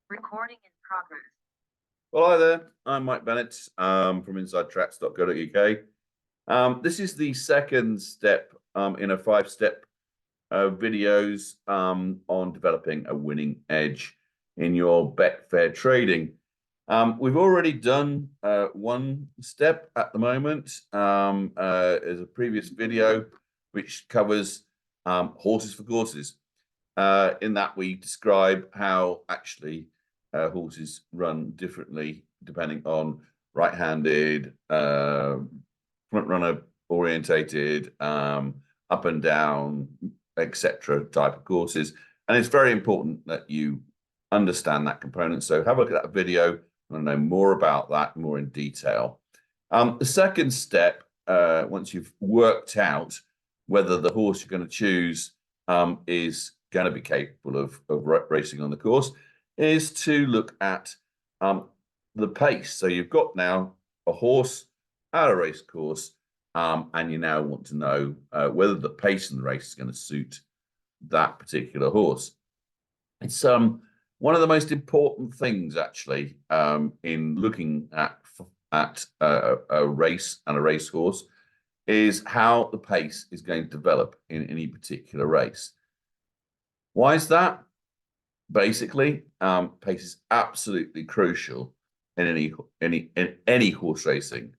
Recording in progress. Well, hi there. I'm Mike Bennett from InsideTracks.co.uk. This is the second step in a 5-step videos on developing a winning edge in your Betfair trading. We've already done one step at the moment. As a previous video which covers horses for courses. In that we describe how actually horses run differently depending on right-handed, front runner orientated, up and down, etc. type of courses. And it's very important that you understand that component. So have a look at that video and know more about that more in detail. The second step, once you've worked out whether the horse you're going to choose is going to be capable of racing on the course, is to look at the pace. So you've got now a horse at a race course, and you now want to know whether the pace in the race is going to suit that particular horse. It's one of the most important things actually in looking at a race and a racehorse is how the pace is going to develop in any particular race. Why is that? Basically, pace is absolutely crucial in any horse racing.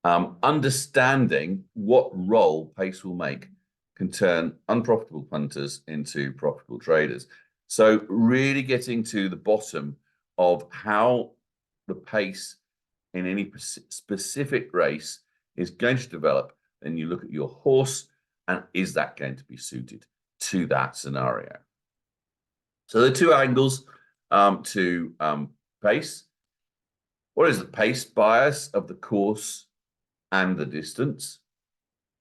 Understanding what role pace will make can turn unprofitable punters into profitable traders. So really getting to the bottom of how the pace in any specific race is going to develop, then you look at your horse and is that going to be suited to that scenario? So the two angles to pace. What is the pace bias of the course and the distance?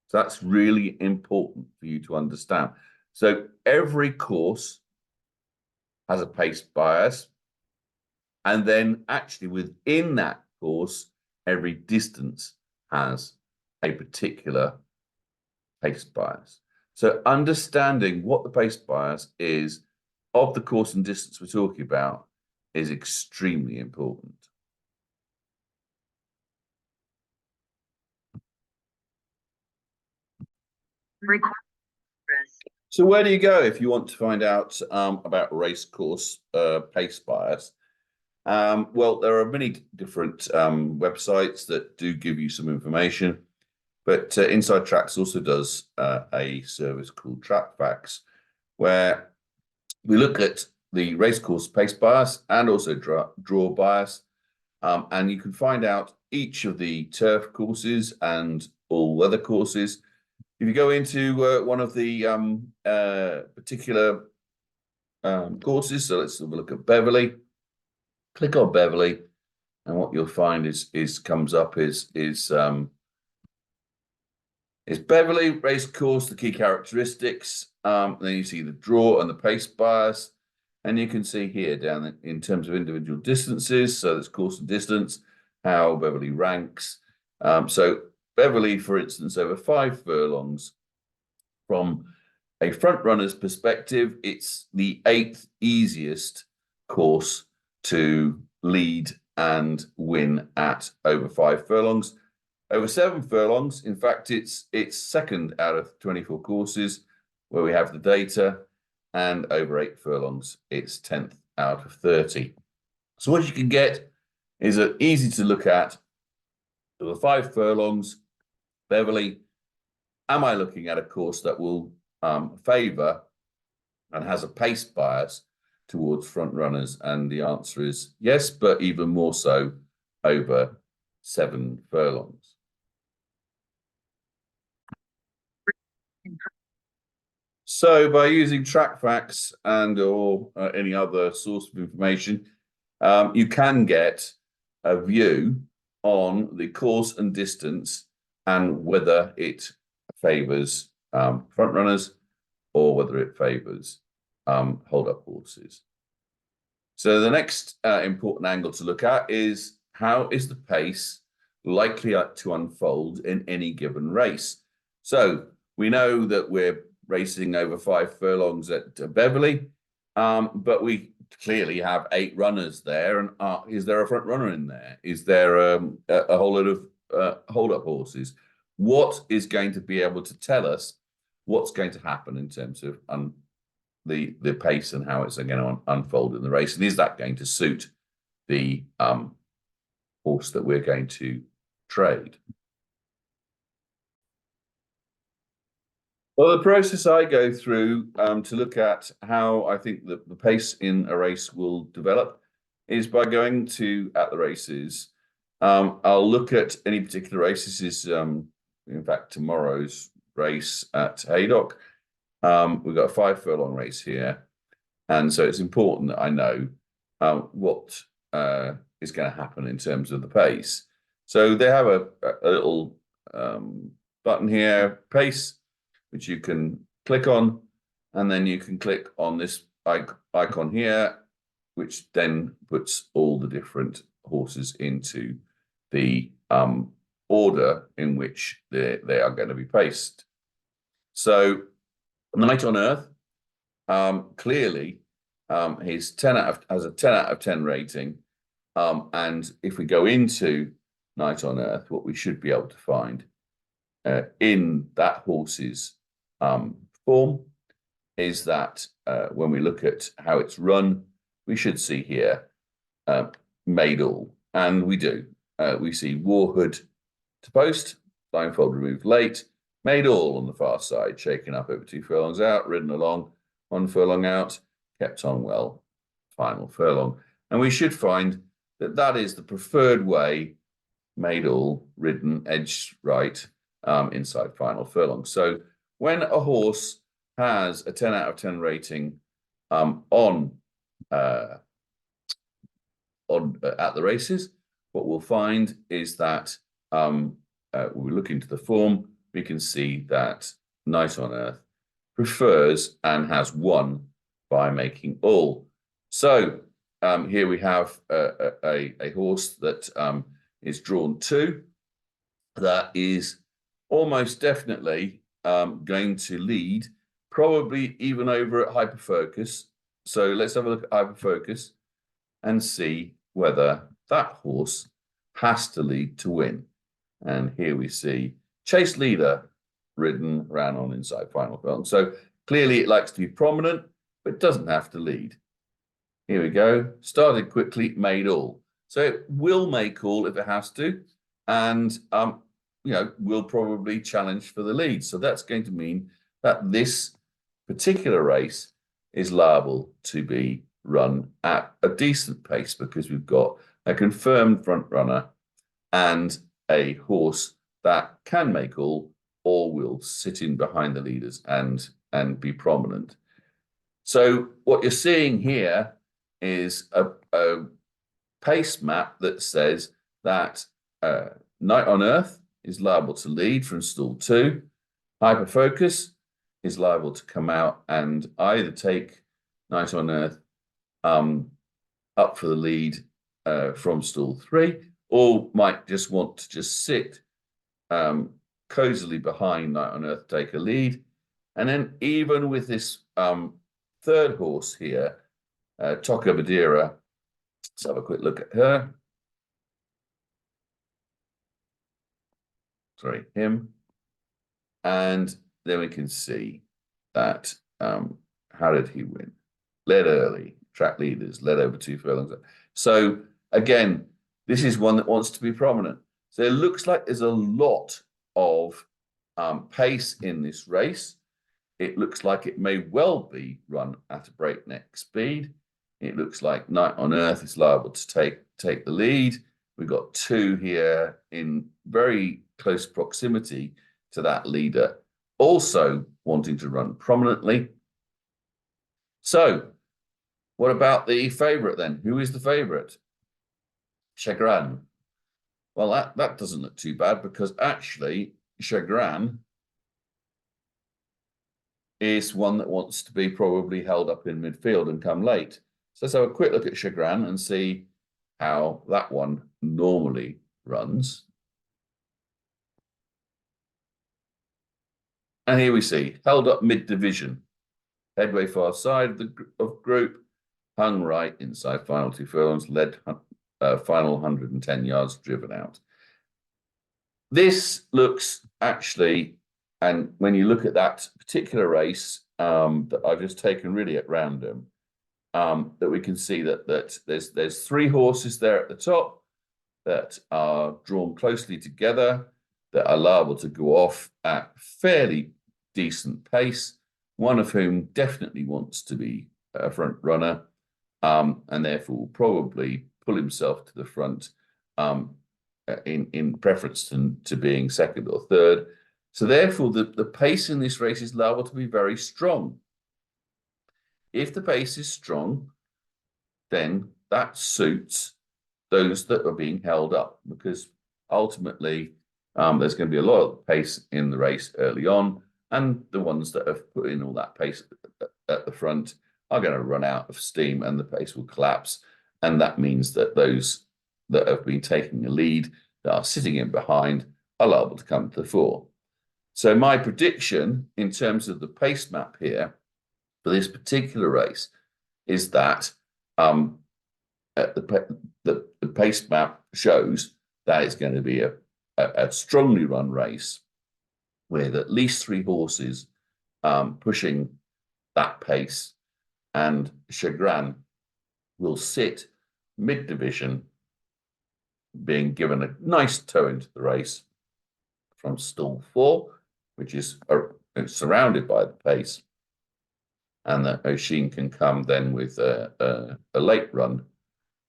So that's really important for you to understand. So every course has a pace bias. And then actually within that course, every distance has a particular pace bias. So understanding what the pace bias is of the course and distance we're talking about is extremely important. So where do you go if you want to find out about race course pace bias? Well, there are many different websites that do give you some information, but Inside Tracks also does a service called TrackFacts, where we look at the racecourse pace bias and also draw bias, and you can find out each of the turf courses and all weather courses. If you go into one of the particular courses, so let's have a look at Beverley. Click on Beverley, and what you'll find comes up is Beverley race course, the key characteristics. Then you see the draw and the pace bias, and you can see here down in terms of individual distances. So that's course and distance, how Beverley ranks. So Beverley, for instance, over 5 furlongs, from a front runner's perspective, it's the 8th easiest course to lead and win at over 5 furlongs. Over 7 furlongs, in fact, it's second out of 24 courses where we have the data, and over 8 furlongs, it's 10th out of 30. So what you can get is easy to look at. Over 5 furlongs, Beverley, am I looking at a course that will favour and has a pace bias towards front runners? And the answer is yes, but even more so over 7 furlongs. So by using TrackFacts and or any other source of information, you can get a view on the course and distance and whether it favours front runners or whether it favours hold-up horses. So the next important angle to look at is how is the pace likely to unfold in any given race. So we know that we're racing over 5 furlongs at Beverley, but we clearly have 8 runners there, and is there a front runner in there? Is there a whole lot of hold-up horses? What is going to be able to tell us what's going to happen in terms of the pace and how it's going to unfold in the race? And is that going to suit the horse that we're going to trade? Well, the process I go through to look at how I think the pace in a race will develop is by going at the races. I'll look at any particular race. This is, in fact, tomorrow's race at Haydock. We've got a 5 furlong race here. And so it's important that I know what is going to happen in terms of the pace. So they have a little button here, pace, which you can click on, and then you can click on this icon here, which then puts all the different horses into the order in which they are going to be paced. So Night on Earth, clearly, has a 10 out of 10 rating. And if we go into Night on Earth, what we should be able to find in that horse's form is that when we look at how it's run, we should see here Made All, and we do. We see Warhood to post, blindfold removed late, Made All on the far side, shaken up over 2 furlongs out, ridden along 1 furlong out, kept on well, final furlong. And we should find that that is the preferred way, Made All, ridden edge right, inside final furlong. So when a horse has a 10 out of 10 rating at the races, what we'll find is that when we look into the form, we can see that Night on Earth prefers and has won by making all. So here we have a horse that is drawn 2, that is almost definitely going to lead, probably even over at Hyperfocus. So let's have a look at Hyperfocus and see whether that horse has to lead to win. And here we see Chase Leader ridden, ran on inside final furlong. So clearly it likes to be prominent, but doesn't have to lead. Here we go. Started quickly, made all. So it will make all if it has to, and will probably challenge for the lead. So that's going to mean that this particular race is liable to be run at a decent pace, because we've got a confirmed front runner and a horse that can make all, or will sit in behind the leaders and be prominent. So what you're seeing here is a pace map that says that Night on Earth is liable to lead from stall 2. Hyperfocus is liable to come out and either take Night on Earth up for the lead from stall 3, or might just want to just sit cozily behind Night on Earth, take a lead. And then even with this third horse here, Toka Badira, let's have a quick look at her. Sorry, him. And then we can see that, how did he win? Led early, track leaders, led over 2 furlongs. So again, this is one that wants to be prominent. So it looks like there's a lot of pace in this race. It looks like it may well be run at a breakneck speed. It looks like Night on Earth is liable to take the lead. We've got 2 here in very close proximity to that leader, also wanting to run prominently. So what about the favorite then? Who is the favorite? Chagrin. Well, that doesn't look too bad, because actually Chagrin is one that wants to be probably held up in midfield and come late. So let's have a quick look at Chagrin and see how that one normally runs. And here we see held up mid-division, headway far side of the group, hung right inside final 2 furlongs, led final 110 yards, driven out. This looks actually, and when you look at that particular race that I've just taken really at random, that we can see that there's 3 horses there at the top that are drawn closely together, that are liable to go off at fairly decent pace, one of whom definitely wants to be a front runner, and therefore will probably pull himself to the front in preference to being second or third. So therefore, the pace in this race is liable to be very strong. If the pace is strong, then that suits those that are being held up, because ultimately there's going to be a lot of pace in the race early on, and the ones that have put in all that pace at the front are going to run out of steam and the pace will collapse. And that means that those that have been taking the lead, that are sitting in behind, are liable to come to the fore. So my prediction in terms of the pace map here for this particular race is that the pace map shows that it's going to be a strongly run race with at least 3 horses pushing that pace, and Chagrin will sit mid-division, being given a nice toe into the race from stall 4, which is surrounded by the pace, and that O'Sheen can come then with a late run.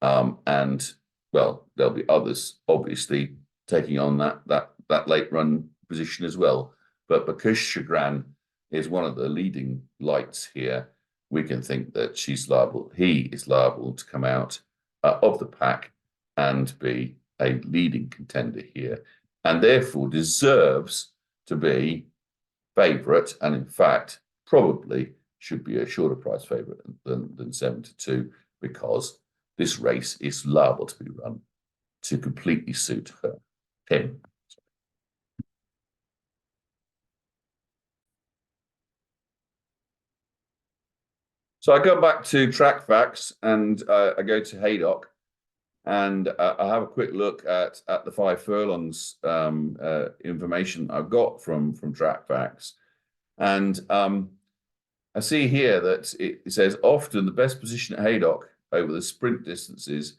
And well, there'll be others obviously taking on that late run position as well. But because Chagrin is one of the leading lights here, we can think that he is liable to come out of the pack and be a leading contender here, and therefore deserves to be favourite, and in fact probably should be a shorter price favourite than 7-2, because this race is liable to be run to completely suit him. So I go back to Track Facts and I go to Haydock, and I have a quick look at the 5 furlongs information I've got from Track Facts, and I see here that it says often the best position at Haydock over the sprint distances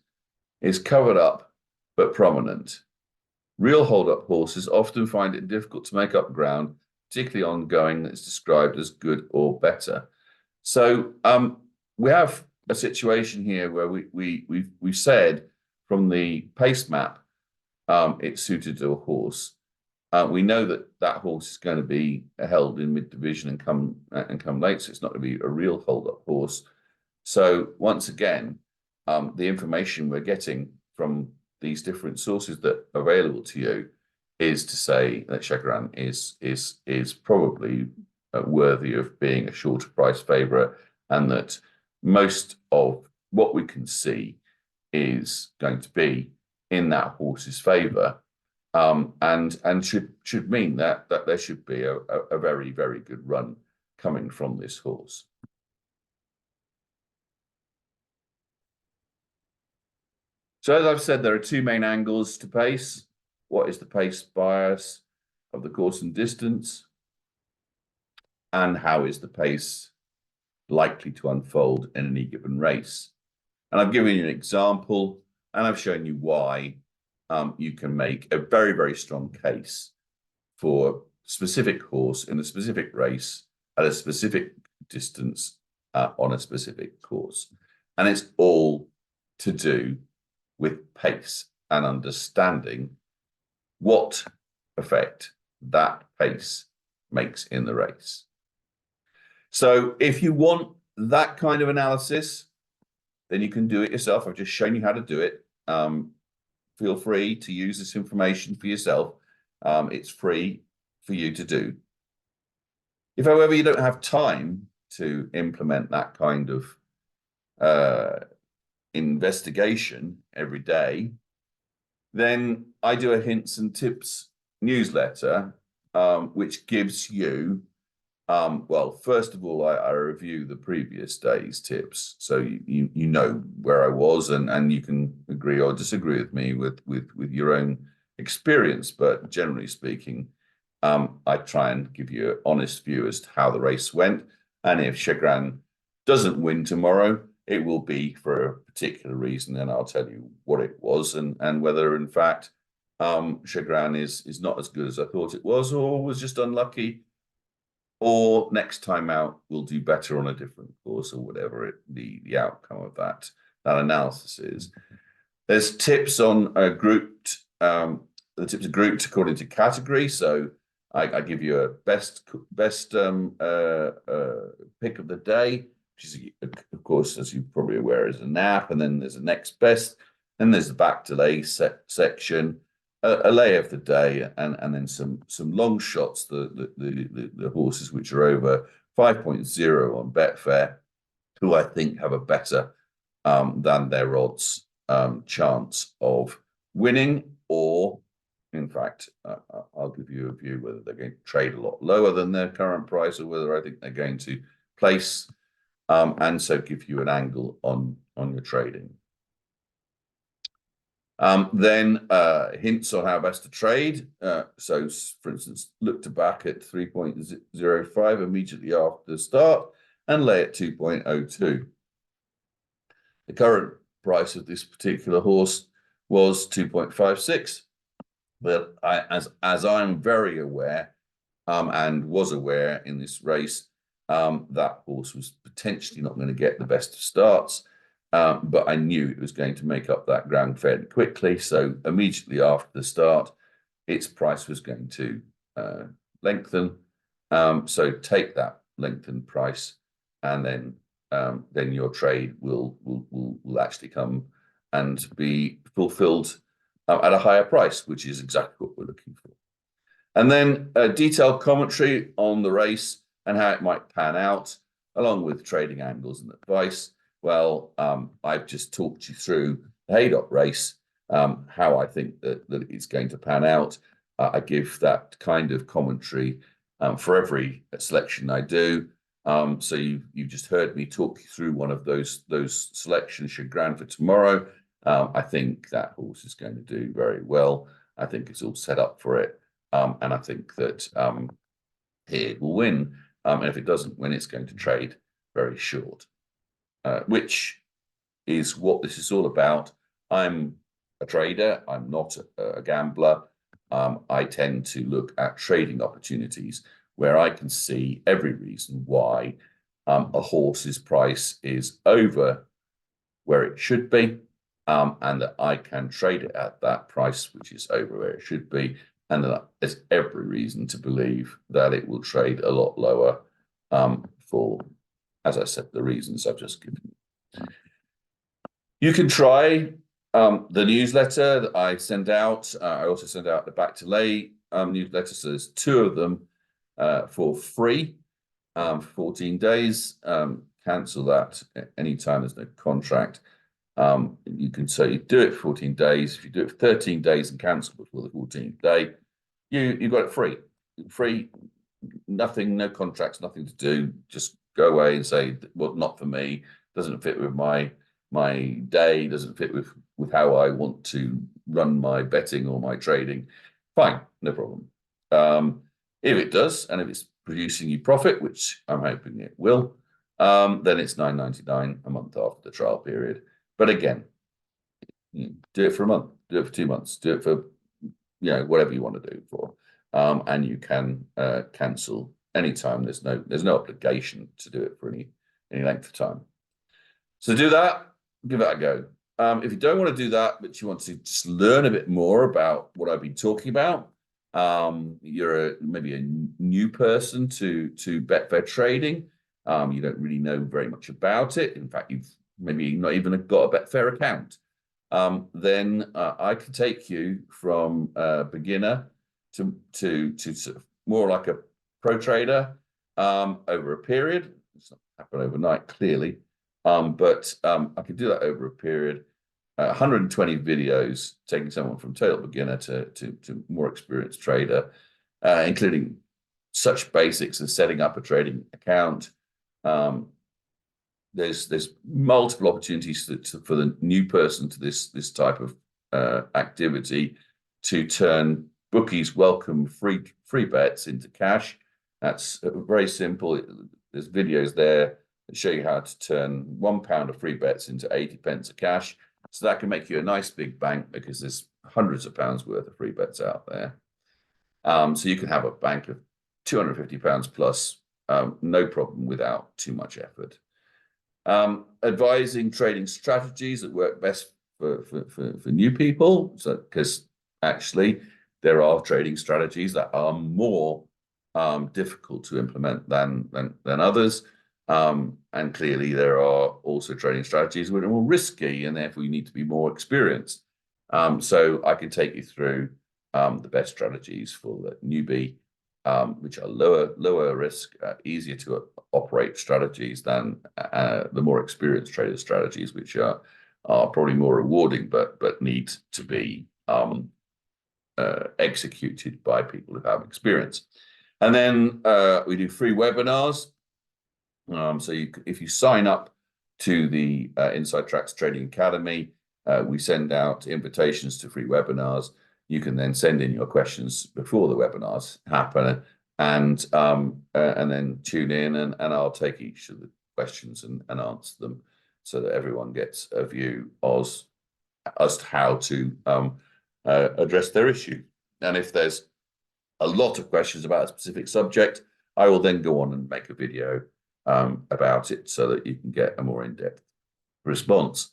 is covered up but prominent. Real hold-up horses often find it difficult to make up ground, particularly on going that's described as good or better. So we have a situation here where we've said from the pace map it's suited to a horse. We know that horse is going to be held in mid-division and come late, so it's not going to be a real hold-up horse. So once again, the information we're getting from these different sources that are available to you is to say that Chagrin is probably worthy of being a shorter price favourite, and that most of what we can see is going to be in that horse's favour, and should mean that there should be a very, very good run coming from this horse. So as I've said, there are 2 main angles to pace. What is the pace bias of the course and distance? And how is the pace likely to unfold in any given race? And I've given you an example, and I've shown you why you can make a very, very strong case for a specific horse in a specific race at a specific distance on a specific course. And it's all to do with pace and understanding what effect that pace makes in the race. So if you want that kind of analysis, then you can do it yourself. I've just shown you how to do it. Feel free to use this information for yourself. It's free for you to do. If, however, you don't have time to implement that kind of investigation every day, then I do a hints and tips newsletter, which gives you Well, first of all, I review the previous day's tips, so you know where I was, and you can agree or disagree with me with your own experience. But generally speaking, I try and give you an honest view as to how the race went, and if Chagrin doesn't win tomorrow, it will be for a particular reason, and I'll tell you what it was, and whether in fact Chagrin is not as good as I thought it was, or was just unlucky, or next time out we'll do better on a different course, or whatever the outcome of that analysis is. There's tips on grouped. The tips are grouped according to category. So I give you a best pick of the day, which is, of course, as you're probably aware, is a nap, and then there's a next best, then there's the back to lay section, a lay of the day, and then some long shots, the horses which are over 5.0 on Betfair, who I think have a better than their odds chance of winning, or in fact, I'll give you a view whether they're going to trade a lot lower than their current price, or whether I think they're going to place, and so give you an angle on your trading. Then hints on how best to trade. So, for instance, look to back at 3.05 immediately after the start and lay at 2.02. The current price of this particular horse was 2.56, but as I'm very aware, and was aware in this race, that horse was potentially not going to get the best of starts. But I knew it was going to make up that ground fairly quickly. So immediately after the start, its price was going to lengthen. So take that lengthened price, and then your trade will actually come and be fulfilled at a higher price, which is exactly what we're looking for. And then a detailed commentary on the race and how it might pan out, along with trading angles and advice. Well, I've just talked you through the Haydock race, how I think that it's going to pan out. I give that kind of commentary for every selection I do. So you've just heard me talk you through one of those selections, Chagrin, for tomorrow. I think that horse is going to do very well. I think it's all set up for it, and I think that it will win. And if it doesn't win, it's going to trade very short. Which is what this is all about. I'm a trader. I'm not a gambler. I tend to look at trading opportunities where I can see every reason why a horse's price is over where it should be, and that I can trade it at that price, which is over where it should be, and that there's every reason to believe that it will trade a lot lower for, as I said, the reasons I've just given you. You can try the newsletter that I send out. I also send out the Back to Lay newsletter. So there's 2 of them for free for 14 days. Cancel that anytime there's no contract. You can say do it for 14 days. If you do it for 13 days and cancel before the 14th day, you got it free. Free, nothing, no contracts, nothing to do. Just go away and say, well, not for me. Doesn't fit with my day. Doesn't fit with how I want to run my betting or my trading. Fine, no problem. If it does, and if it's producing you profit, which I'm hoping it will, then it's $9.99 a month after the trial period. But again, do it for a month, do it for 2 months, do it for whatever you want to do it for, and you can cancel anytime. There's no obligation to do it for any length of time. So do that, give that a go. If you don't want to do that, but you want to just learn a bit more about what I've been talking about, you're maybe a new person to Betfair Trading. You don't really know very much about it. In fact, you've maybe not even got a Betfair account. Then I can take you from beginner to sort of more like a pro trader over a period. It's not happen overnight, clearly, but I could do that over a period. 120 videos taking someone from total beginner to more experienced trader, including such basics as setting up a trading account. There's multiple opportunities for the new person to this type of activity to turn bookies welcome free bets into cash. That's very simple. There's videos there that show you how to turn £1 of free bets into 80 pence of cash. So that can make you a nice big bank because there's hundreds of pounds worth of free bets out there. So you can have a bank of £250 plus, no problem, without too much effort. Advising trading strategies that work best for new people. So, because actually there are trading strategies that are more difficult to implement than others. And clearly there are also trading strategies that are more risky, and therefore you need to be more experienced. So I can take you through the best strategies for the newbie, which are lower risk, easier to operate strategies than the more experienced trader strategies, which are probably more rewarding, but need to be executed by people who have experience. And then we do free webinars. So if you sign up to the Inside Tracks Trading Academy, we send out invitations to free webinars. You can then send in your questions before the webinars happen, and then tune in, and I'll take each of the questions and answer them, so that everyone gets a view as to how to address their issue. And if there's a lot of questions about a specific subject, I will then go on and make a video about it, so that you can get a more in-depth response.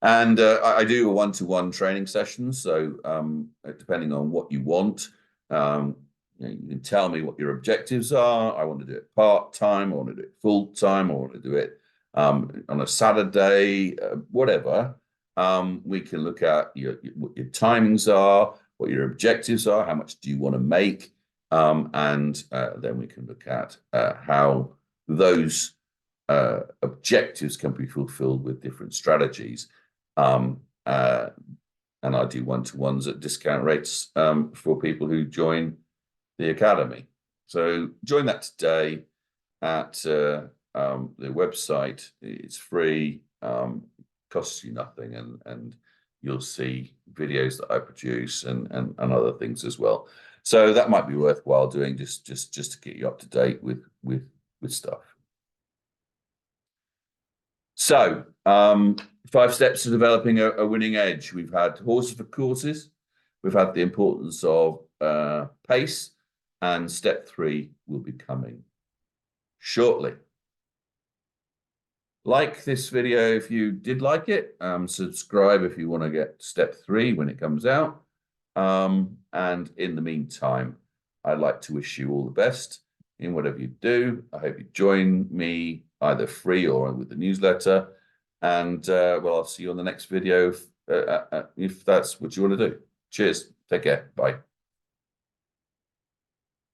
And I do a one-to-one training session. So depending on what you want, you can tell me what your objectives are. I want to do it part-time, I want to do it full-time, I want to do it on a Saturday, whatever. We can look at what your timings are, what your objectives are, how much do you want to make, and then we can look at how those objectives can be fulfilled with different strategies. And I do one-to-ones at discount rates for people who join the academy. So join that today at the website. It's free, costs you nothing, and you'll see videos that I produce and other things as well. So that might be worthwhile doing, just to get you up to date with stuff. So 5 steps to developing a winning edge. We've had horses for courses. We've had the importance of pace, and step 3 will be coming shortly. Like this video if you did like it. Subscribe if you want to get step 3 when it comes out. And in the meantime, I'd like to wish you all the best in whatever you do. I hope you join me either free or with the newsletter. And well, I'll see you on the next video if that's what you want to do. Cheers. Take care. Bye.